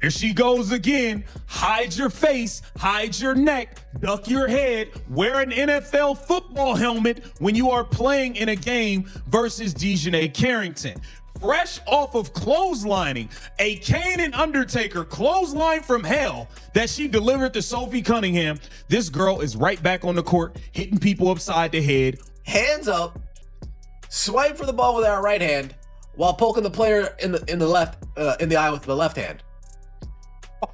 Here she goes again. Hide your face, hide your neck, duck your head, wear an NFL football helmet when you are playing in a game versus Dijonai Carrington. Fresh off of clotheslining, a Kane and Undertaker clothesline from hell that she delivered to Sophie Cunningham, this girl is right back on the court, hitting people upside the head. Hands up, swipe for the ball with our right hand while poking the player in the eye with the left hand.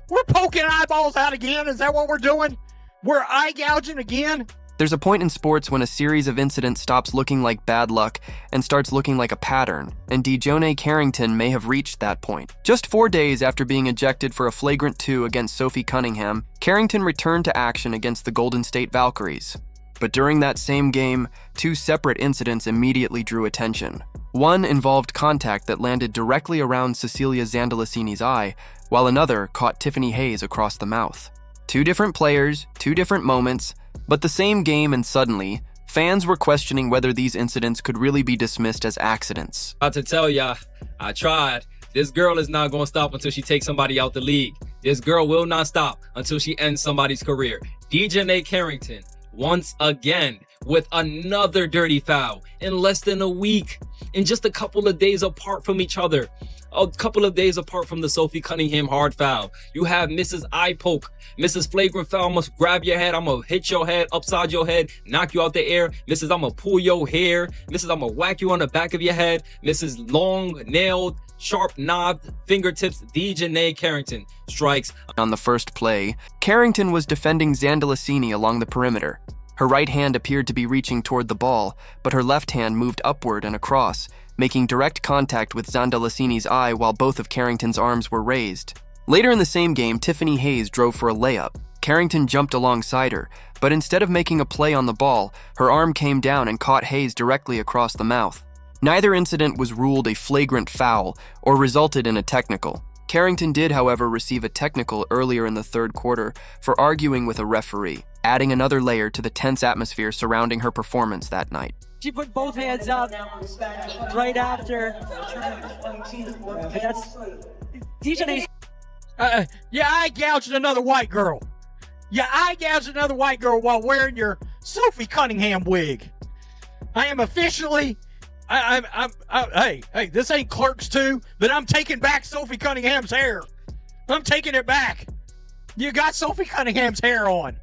We're poking eyeballs out again? Is that what we're doing? We're eye gouging again? There's a point in sports when a series of incidents stops looking like bad luck and starts looking like a pattern, and Dijonai Carrington may have reached that point. Just 4 days after being ejected for a flagrant 2 against Sophie Cunningham, Carrington returned to action against the Golden State Valkyries. But during that same game, 2 separate incidents immediately drew attention. One involved contact that landed directly around Cecilia Zandalicini's eye, while another caught Tiffany Hayes across the mouth. 2 different players, 2 different moments, but the same game, and suddenly, fans were questioning whether these incidents could really be dismissed as accidents. About to tell ya, I tried. This girl is not going to stop until she takes somebody out the league. This girl will not stop until she ends somebody's career. Dijonai Carrington, once again, with another dirty foul in less than a week, in just a couple of days apart from each other. A couple of days apart from the Sophie Cunningham hard foul. You have Mrs. Eye Poke, Mrs. Flagrant Foul. I'm gonna grab your head, I'm gonna hit your head upside your head, knock you out the air. Mrs. I'm gonna pull your hair. Mrs. I'm gonna whack you on the back of your head. Mrs. Long nailed, sharp knobbed fingertips. Dijonai Carrington strikes. On the first play, Carrington was defending Zandalicini along the perimeter. Her right hand appeared to be reaching toward the ball, but her left hand moved upward and across, making direct contact with Zandalicini's eye while both of Carrington's arms were raised. Later in the same game, Tiffany Hayes drove for a layup. Carrington jumped alongside her, but instead of making a play on the ball, her arm came down and caught Hayes directly across the mouth. Neither incident was ruled a flagrant foul or resulted in a technical. Carrington did, however, receive a technical earlier in the third quarter for arguing with a referee, adding another layer to the tense atmosphere surrounding her performance that night. She put both hands up right after. That's Dijonai. Yeah, I gouged another white girl. Yeah, I gouged another white girl while wearing your Sophie Cunningham wig. I am officially. Hey, this ain't Clerks 2, but I'm taking back Sophie Cunningham's hair. I'm taking it back. You got Sophie Cunningham's hair on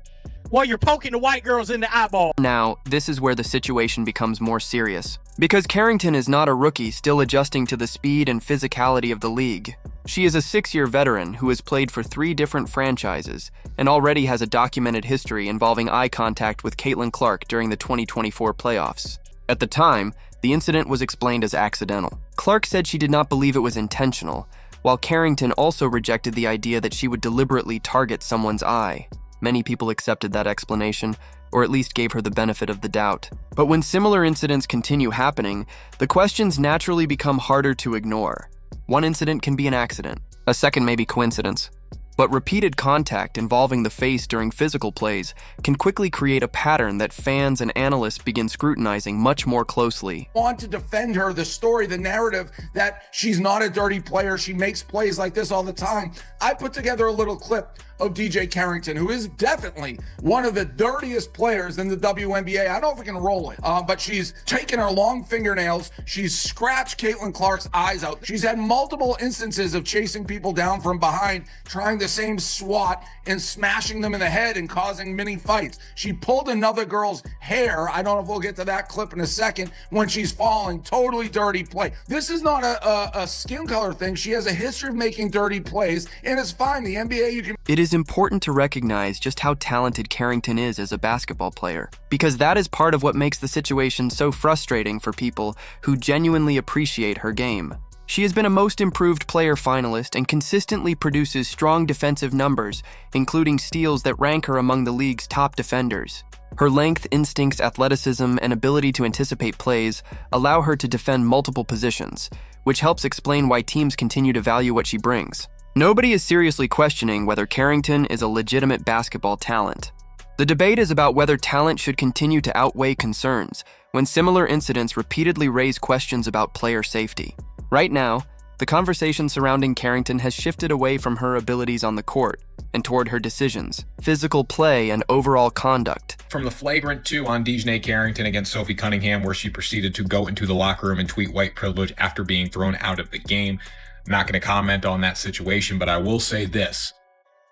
while you're poking the white girls in the eyeball. Now, this is where the situation becomes more serious, because Carrington is not a rookie still adjusting to the speed and physicality of the league. She is a 6-year veteran who has played for 3 different franchises and already has a documented history involving eye contact with Caitlin Clark during the 2024 playoffs. At the time, the incident was explained as accidental. Clark said she did not believe it was intentional, while Carrington also rejected the idea that she would deliberately target someone's eye. Many people accepted that explanation, or at least gave her the benefit of the doubt. But when similar incidents continue happening, the questions naturally become harder to ignore. One incident can be an accident, a second may be coincidence. But repeated contact involving the face during physical plays can quickly create a pattern that fans and analysts begin scrutinizing much more closely. Want to defend her, the story, the narrative that she's not a dirty player, she makes plays like this all the time. I put together a little clip of Dijonai Carrington, who is definitely one of the dirtiest players in the WNBA. I don't know if we can roll it, but she's taken her long fingernails. She's scratched Caitlin Clark's eyes out. She's had multiple instances of chasing people down from behind, trying the same SWAT and smashing them in the head and causing mini fights. She pulled another girl's hair. I don't know if we'll get to that clip in a second when she's falling. Totally dirty play. This is not a skin color thing. She has a history of making dirty plays, and it's fine. The NBA, you can... It is important to recognize just how talented Carrington is as a basketball player, because that is part of what makes the situation so frustrating for people who genuinely appreciate her game. She has been a Most Improved Player finalist and consistently produces strong defensive numbers, including steals that rank her among the league's top defenders. Her length, instincts, athleticism, and ability to anticipate plays allow her to defend multiple positions, which helps explain why teams continue to value what she brings. Nobody is seriously questioning whether Carrington is a legitimate basketball talent. The debate is about whether talent should continue to outweigh concerns when similar incidents repeatedly raise questions about player safety. Right now, the conversation surrounding Carrington has shifted away from her abilities on the court and toward her decisions, physical play, and overall conduct. From the flagrant 2 on Dijonai Carrington against Sophie Cunningham, where she proceeded to go into the locker room and tweet white privilege after being thrown out of the game. I'm not going to comment on that situation, but I will say this.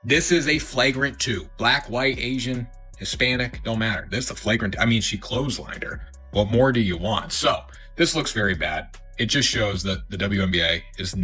This is a flagrant 2. Black, white, Asian, Hispanic, don't matter. This is a flagrant. I mean, she clotheslined her. What more do you want? So this looks very bad. It just shows that the WNBA is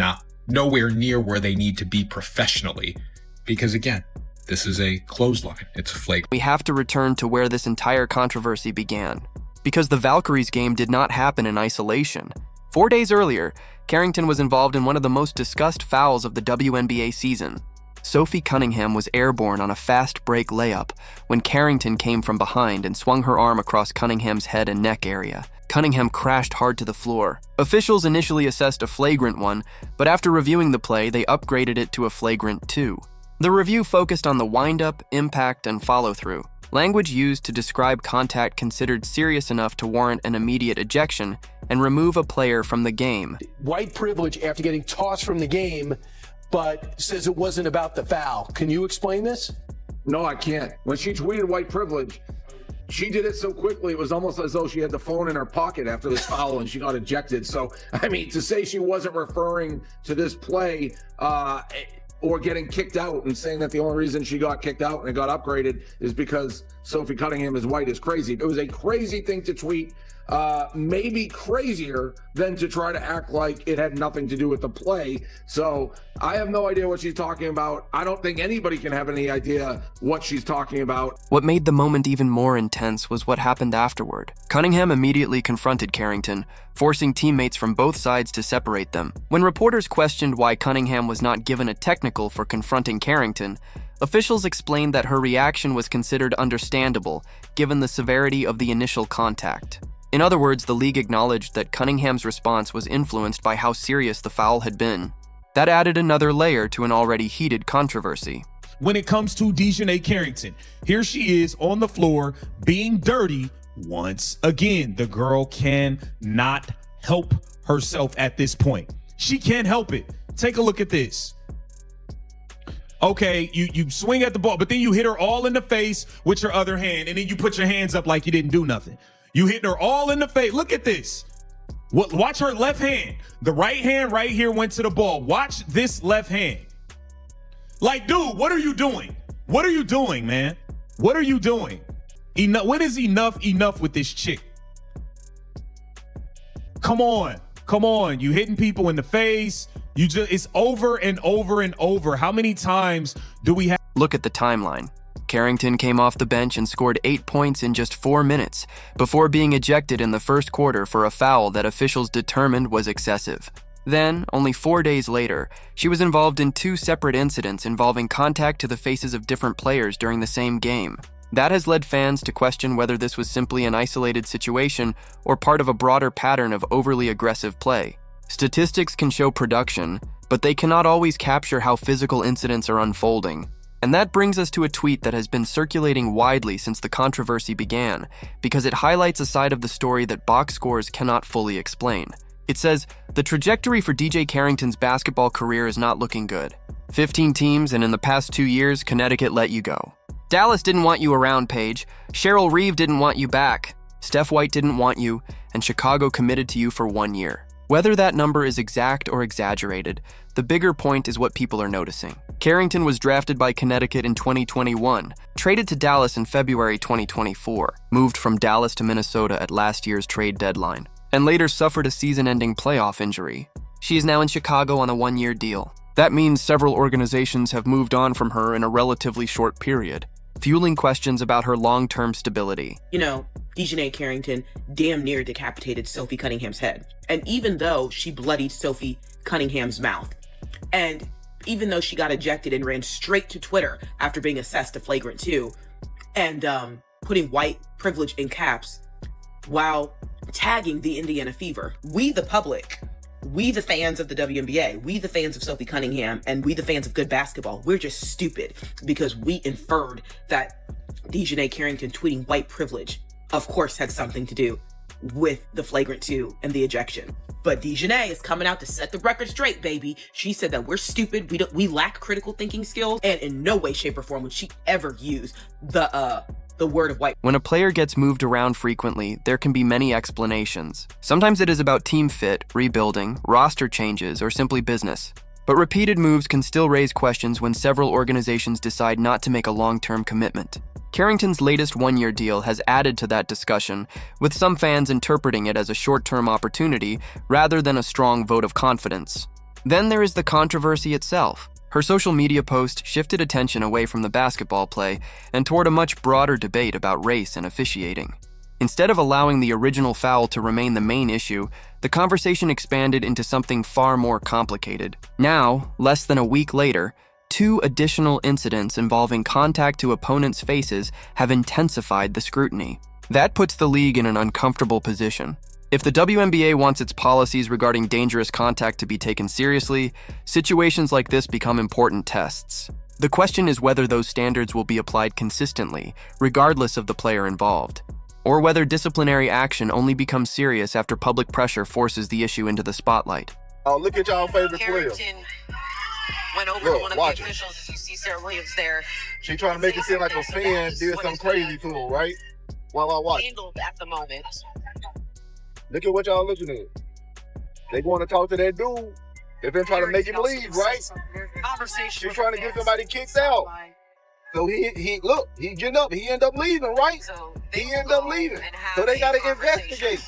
nowhere near where they need to be professionally. Because again, this is a clothesline. It's a flagrant. We have to return to where this entire controversy began. Because the Valkyries game did not happen in isolation. 4 days earlier, Carrington was involved in one of the most discussed fouls of the WNBA season. Sophie Cunningham was airborne on a fast break layup when Carrington came from behind and swung her arm across Cunningham's head and neck area. Cunningham crashed hard to the floor. Officials initially assessed a flagrant 1, but after reviewing the play, they upgraded it to a flagrant 2. The review focused on the windup, impact, and follow-through. Language used to describe contact considered serious enough to warrant an immediate ejection and remove a player from the game. White privilege after getting tossed from the game, but says it wasn't about the foul. Can you explain this? No, I can't. When she tweeted white privilege, she did it so quickly, it was almost as though she had the phone in her pocket after this foul and she got ejected. So, I mean, to say she wasn't referring to this play or getting kicked out and saying that the only reason she got kicked out and it got upgraded is because Sophie Cunningham is white is crazy. It was a crazy thing to tweet, maybe crazier than to try to act like it had nothing to do with the play. So I have no idea what she's talking about. I don't think anybody can have any idea what she's talking about. What made the moment even more intense was what happened afterward. Cunningham immediately confronted Carrington, forcing teammates from both sides to separate them. When reporters questioned why Cunningham was not given a technical for confronting Carrington, officials explained that her reaction was considered understandable, given the severity of the initial contact. In other words, the league acknowledged that Cunningham's response was influenced by how serious the foul had been. That added another layer to an already heated controversy. When it comes to Dijonai Carrington, here she is on the floor being dirty once again. The girl cannot help herself at this point. She can't help it. Take a look at this. Okay, you swing at the ball, but then you hit her all in the face with your other hand, and then you put your hands up like you didn't do nothing. You hit her all in the face. Look at this. Watch her left hand. The right hand right here went to the ball. Watch this left hand. Like, dude, what are you doing? What are you doing, man? What are you doing? Enough. When is enough with this chick? Come on. Come on. You hitting people in the face. It's over and over and over. How many times do we have? Look at the timeline. Carrington came off the bench and scored 8 points in just 4 minutes before being ejected in the first quarter for a foul that officials determined was excessive. Then, only 4 days later, she was involved in 2 separate incidents involving contact to the faces of different players during the same game. That has led fans to question whether this was simply an isolated situation or part of a broader pattern of overly aggressive play. Statistics can show production, but they cannot always capture how physical incidents are unfolding. And that brings us to a tweet that has been circulating widely since the controversy began, because it highlights a side of the story that box scores cannot fully explain. It says, "The trajectory for DJ Carrington's basketball career is not looking good. 15 teams, and in the past 2 years, Connecticut let you go. Dallas didn't want you around, Paige. Cheryl Reeve didn't want you back. Steph White didn't want you, and Chicago committed to you for 1 year." Whether that number is exact or exaggerated, the bigger point is what people are noticing. Carrington was drafted by Connecticut in 2021, traded to Dallas in February 2024, moved from Dallas to Minnesota at last year's trade deadline, and later suffered a season-ending playoff injury. She is now in Chicago on a 1-year deal. That means several organizations have moved on from her in a relatively short period, fueling questions about her long-term stability. You know, Dijonai Carrington damn near decapitated Sophie Cunningham's head. And even though she bloodied Sophie Cunningham's mouth, and even though she got ejected and ran straight to Twitter after being assessed a flagrant 2, and putting white privilege in caps while tagging the Indiana Fever, we the public, we the fans of the WNBA, we the fans of Sophie Cunningham, and we the fans of good basketball, we're just stupid because we inferred that Dijonai Carrington tweeting white privilege, of course, had something to do with the flagrant 2 and the ejection. But Dijonai is coming out to set the record straight, baby. She said that we're stupid, we lack critical thinking skills, and in no way, shape, or form would she ever use the word of white. When a player gets moved around frequently, there can be many explanations. Sometimes it is about team fit, rebuilding, roster changes, or simply business. But repeated moves can still raise questions when several organizations decide not to make a long-term commitment. Carrington's latest one-year deal has added to that discussion, with some fans interpreting it as a short-term opportunity rather than a strong vote of confidence. Then there is the controversy itself. Her social media post shifted attention away from the basketball play and toward a much broader debate about race and officiating. Instead of allowing the original foul to remain the main issue, the conversation expanded into something far more complicated. Now, less than a week later, 2 additional incidents involving contact to opponents' faces have intensified the scrutiny. That puts the league in an uncomfortable position. If the WNBA wants its policies regarding dangerous contact to be taken seriously, situations like this become important tests. The question is whether those standards will be applied consistently, regardless of the player involved, or whether disciplinary action only becomes serious after public pressure forces the issue into the spotlight. Oh, look at y'all favorite player. Went over to one of the officials. As you see Sarah Williams there. She trying to make it seem like a fan did something crazy to her, right? While watch. Handled at the moment. Look at what y'all looking at. They going to talk to that dude. They've been trying to make him leave, right? Conversation. She's trying to get somebody kicked out. So he look, he getting up, he end up leaving, right? He end up leaving. So they gotta investigate.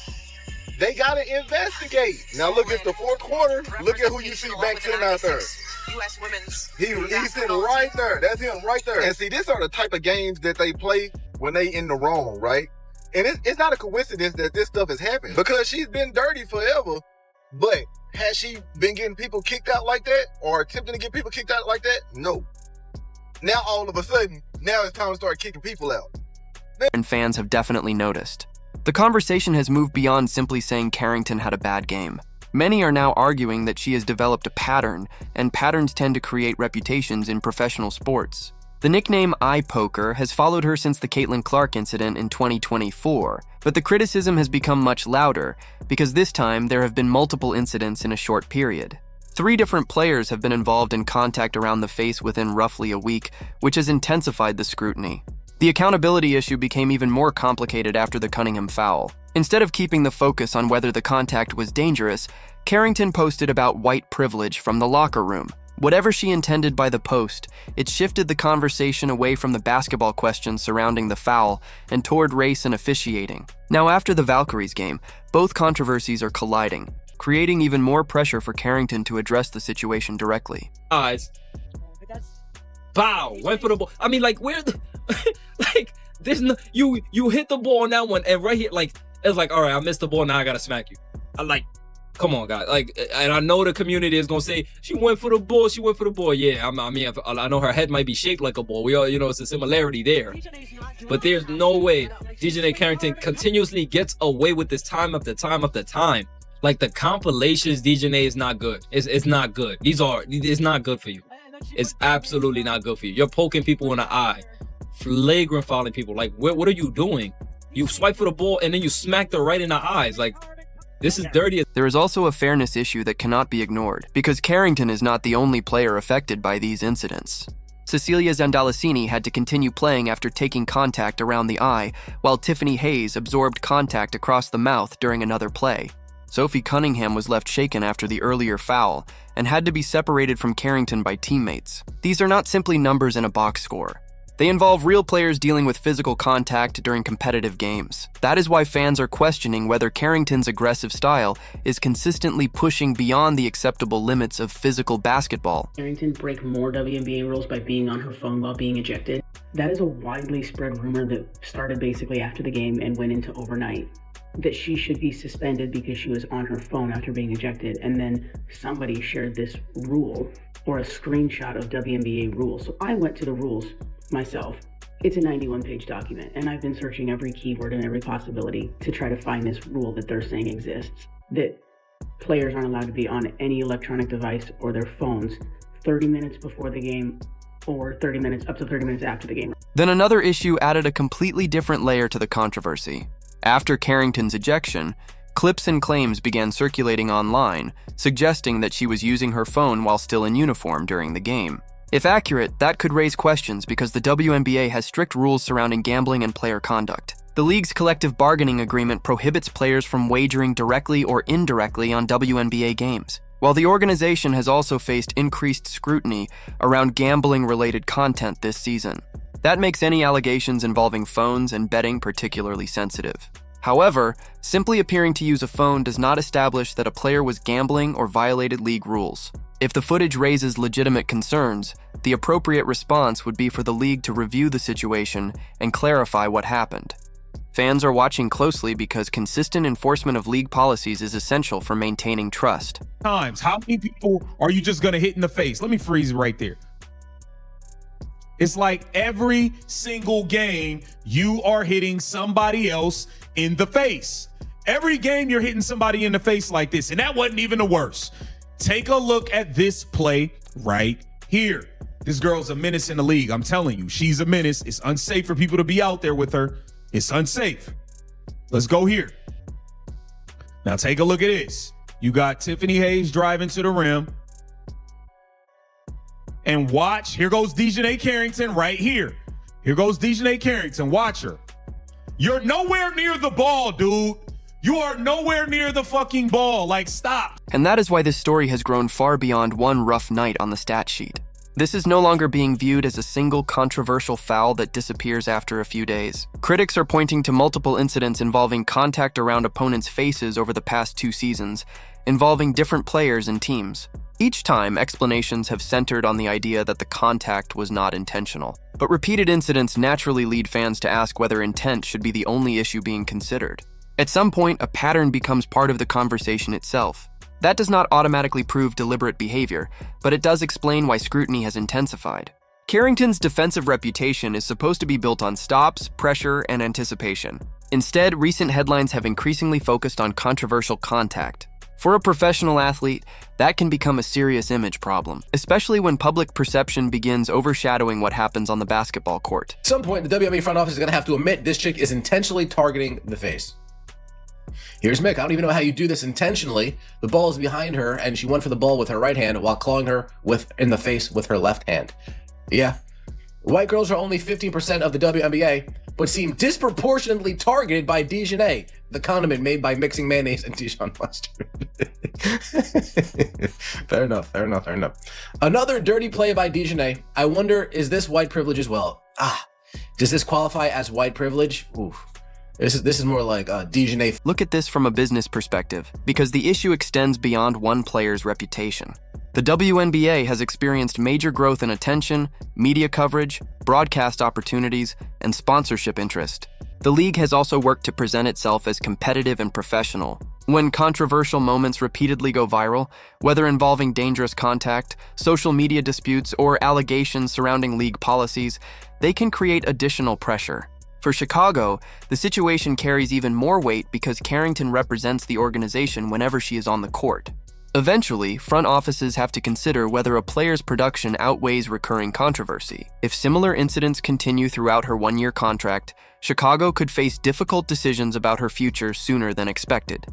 They gotta investigate. Now look, it's the 4th quarter. Look at who you see back sitting out there. U.S. women's. He's sitting right there. That's him right there. And see, these are the type of games that they play when they in the wrong, right? And it's not a coincidence that this stuff is happening because she's been dirty forever. But has she been getting people kicked out like that or attempting to get people kicked out like that? No. Now all of a sudden, now it's time to start kicking people out. And fans have definitely noticed. The conversation has moved beyond simply saying Carrington had a bad game. Many are now arguing that she has developed a pattern, and patterns tend to create reputations in professional sports. The nickname Eye Poker has followed her since the Caitlin Clark incident in 2024, but the criticism has become much louder because this time there have been multiple incidents in a short period. 3 different players have been involved in contact around the face within roughly a week, which has intensified the scrutiny. The accountability issue became even more complicated after the Cunningham foul. Instead of keeping the focus on whether the contact was dangerous, Carrington posted about white privilege from the locker room. Whatever she intended by the post, it shifted the conversation away from the basketball questions surrounding the foul and toward race and officiating. Now, after the Valkyries game, both controversies are colliding, creating even more pressure for Carrington to address the situation directly. Eyes. Bow. Went for the ball. I mean, like, where the... like, there's no... You hit the ball on that one, and right here, like, it's like, all right, I missed the ball, now I gotta smack you. I'm like... Come on, guys. Like, and I know the community is gonna say she went for the ball. She went for the ball. Yeah, I mean, I know her head might be shaped like a ball. We all, it's a similarity there. But there's no way Dijonai Carrington continuously gets away with this time after time after time. Like the compilations, Dijonai is not good. It's not good. It's not good for you. It's absolutely not good for you. You're poking people in the eye, flagrant fouling people. Like, what are you doing? You swipe for the ball and then you smack her right in the eyes. Like. This is dirty. There is also a fairness issue that cannot be ignored, because Carrington is not the only player affected by these incidents. Cecilia Zandalasini had to continue playing after taking contact around the eye, while Tiffany Hayes absorbed contact across the mouth during another play. Sophie Cunningham was left shaken after the earlier foul and had to be separated from Carrington by teammates. These are not simply numbers in a box score. They involve real players dealing with physical contact during competitive games. That is why fans are questioning whether Carrington's aggressive style is consistently pushing beyond the acceptable limits of physical basketball. Carrington break more WNBA rules by being on her phone while being ejected. That is a widely spread rumor that started basically after the game and went into overnight. That she should be suspended because she was on her phone after being ejected, and then somebody shared this rule or a screenshot of WNBA rules. So I went to the rules myself. It's a 91-page document, and I've been searching every keyword and every possibility to try to find this rule that they're saying exists, that players aren't allowed to be on any electronic device or their phones 30 minutes before the game or up to 30 minutes after the game. Then another issue added a completely different layer to the controversy. After Carrington's ejection, clips and claims began circulating online, suggesting that she was using her phone while still in uniform during the game. If accurate, that could raise questions because the WNBA has strict rules surrounding gambling and player conduct. The league's collective bargaining agreement prohibits players from wagering directly or indirectly on WNBA games. While the organization has also faced increased scrutiny around gambling-related content this season. That makes any allegations involving phones and betting particularly sensitive. However, simply appearing to use a phone does not establish that a player was gambling or violated league rules. If the footage raises legitimate concerns, the appropriate response would be for the league to review the situation and clarify what happened. Fans are watching closely because consistent enforcement of league policies is essential for maintaining trust. Times, how many people are you just gonna hit in the face? Let me freeze right there. It's like every single game, you are hitting somebody else in the face. Every game, you're hitting somebody in the face like this, and that wasn't even the worst. Take a look at this play right here. This girl's a menace in the league. I'm telling you, she's a menace. It's unsafe for people to be out there with her. It's unsafe. Let's go here. Now take a look at this. You got Tiffany Hayes driving to the rim. And watch, here goes Dijonai Carrington right here. Here goes Dijonai Carrington, watch her. You're nowhere near the ball, dude. You are nowhere near the fucking ball, like stop. And that is why this story has grown far beyond one rough night on the stat sheet. This is no longer being viewed as a single controversial foul that disappears after a few days. Critics are pointing to multiple incidents involving contact around opponents' faces over the past 2 seasons, involving different players and teams. Each time, explanations have centered on the idea that the contact was not intentional. But repeated incidents naturally lead fans to ask whether intent should be the only issue being considered. At some point, a pattern becomes part of the conversation itself. That does not automatically prove deliberate behavior, but it does explain why scrutiny has intensified. Carrington's defensive reputation is supposed to be built on stops, pressure, and anticipation. Instead, recent headlines have increasingly focused on controversial contact. For a professional athlete, that can become a serious image problem, especially when public perception begins overshadowing what happens on the basketball court. At some point, the WNBA front office is going to have to admit this chick is intentionally targeting the face. Here's Mick. I don't even know how you do this intentionally. The ball is behind her, and she went for the ball with her right hand while clawing her in the face with her left hand. Yeah. White girls are only 15% of the WNBA, but seem disproportionately targeted by Dijonai, the condiment made by mixing mayonnaise and Dijon mustard. Fair enough. Another dirty play by Dijonai. I wonder, is this white privilege as well? Does this qualify as white privilege? Oof. This is more like Dijonai. Look at this from a business perspective, because the issue extends beyond one player's reputation. The WNBA has experienced major growth in attention, media coverage, broadcast opportunities, and sponsorship interest. The league has also worked to present itself as competitive and professional. When controversial moments repeatedly go viral, whether involving dangerous contact, social media disputes, or allegations surrounding league policies, they can create additional pressure. For Chicago, the situation carries even more weight because Carrington represents the organization whenever she is on the court. Eventually, front offices have to consider whether a player's production outweighs recurring controversy. If similar incidents continue throughout her 1-year contract, Chicago could face difficult decisions about her future sooner than expected.